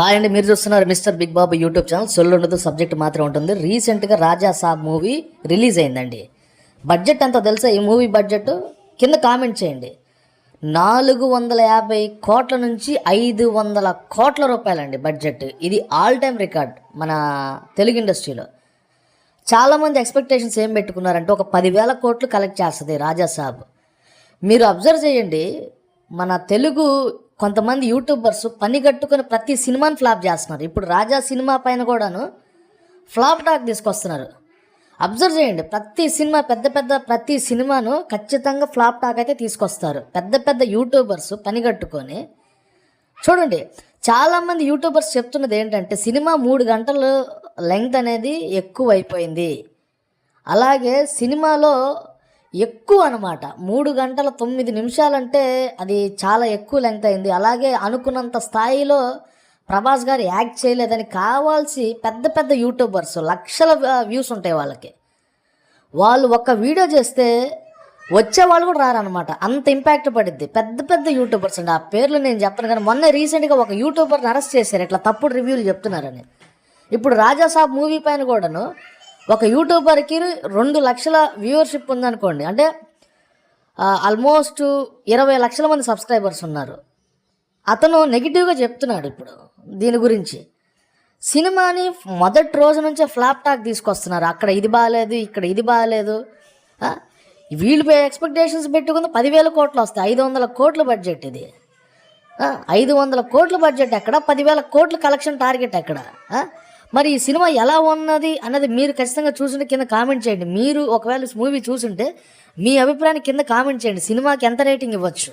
Hi అండి, మీరు చూస్తున్నారు మిస్టర్ బిగ్ బాబు యూట్యూబ్ ఛానల్. సొల్లు ఉండదు, సబ్జెక్ట్ మాత్రం ఉంటుంది. రీసెంట్గా రాజా సాబ్ మూవీ రిలీజ్ అయిందండి. బడ్జెట్ ఎంతో తెలుసా? ఈ మూవీ బడ్జెట్ కింద కామెంట్ చేయండి. 450 కోట్ల నుంచి 500 కోట్ల రూపాయలండి బడ్జెట్. ఇది ఆల్ టైమ్ రికార్డ్ మన తెలుగు ఇండస్ట్రీలో. చాలామంది ఎక్స్పెక్టేషన్స్ ఏం పెట్టుకున్నారంటే ఒక 10,000 కోట్లు కలెక్ట్ చేస్తుంది రాజా సాబ్. మీరు అబ్జర్వ్ చేయండి, మన తెలుగు కొంతమంది యూట్యూబర్స్ పని కట్టుకొని ప్రతి సినిమాని ఫ్లాప్ చేస్తున్నారు. ఇప్పుడు రాజా సినిమా పైన కూడాను ఫ్లాప్ టాక్ తీసుకొస్తున్నారు. అబ్జర్వ్ చేయండి, ప్రతి సినిమాను ఖచ్చితంగా ఫ్లాప్ టాక్ అయితే తీసుకొస్తారు పెద్ద పెద్ద యూట్యూబర్స్ పని కట్టుకొని. చూడండి, చాలామంది యూట్యూబర్స్ చెప్తున్నది ఏంటంటే సినిమా 3 గంటలు లెంగ్త్ అనేది ఎక్కువ అయిపోయింది. అలాగే సినిమాలో ఎక్కువ అనమాట 3 గంటల 9 నిమిషాలంటే అది చాలా ఎక్కువ లెంగ్త్ అయింది. అలాగే అనుకున్నంత స్థాయిలో ప్రభాస్ గారు యాక్ట్ చేయలేదని కావాల్సి పెద్ద పెద్ద యూట్యూబర్స్ లక్షల వ్యూస్ ఉంటాయి వాళ్ళకి. వాళ్ళు ఒక్క వీడియో చేస్తే వచ్చే వాళ్ళు కూడా రారనమాట, అంత ఇంపాక్ట్ పడిద్ది. పెద్ద పెద్ద యూట్యూబర్స్ అండి, ఆ పేర్లు నేను చెప్పను కానీ మొన్న రీసెంట్గా ఒక యూట్యూబర్ని అరెస్ట్ చేశారు ఇట్లా తప్పుడు రివ్యూలు చెప్తున్నారని. ఇప్పుడు రాజా సాబ్ మూవీ పైన కూడాను ఒక యూట్యూబర్కి 2 లక్షల వ్యూవర్షిప్ ఉందనుకోండి, అంటే ఆల్మోస్ట్ 20 లక్షల మంది సబ్స్క్రైబర్స్ ఉన్నారు. అతను నెగిటివ్గా చెప్తున్నాడు ఇప్పుడు దీని గురించి. సినిమాని మొదటి రోజు నుంచే ఫ్లాప్ టాక్ తీసుకొస్తున్నారు. అక్కడ ఇది బాగాలేదు, ఇక్కడ ఇది బాగాలేదు. వీళ్ళు ఎక్స్పెక్టేషన్స్ పెట్టుకుంది 10,000 కోట్లు వస్తాయి. 500 కోట్ల బడ్జెట్ ఇది. 500 కోట్ల బడ్జెట్ ఎక్కడ, 10,000 కోట్ల కలెక్షన్ టార్గెట్ ఎక్కడ? మరి ఈ సినిమా ఎలా ఉన్నది అన్నది మీరు ఖచ్చితంగా చూసుంటే కింద కామెంట్ చేయండి. మీరు ఒకవేళ మూవీ చూసుంటే మీ అభిప్రాయాన్ని కింద కామెంట్ చేయండి. సినిమాకి ఎంత రేటింగ్ ఇవ్వచ్చు?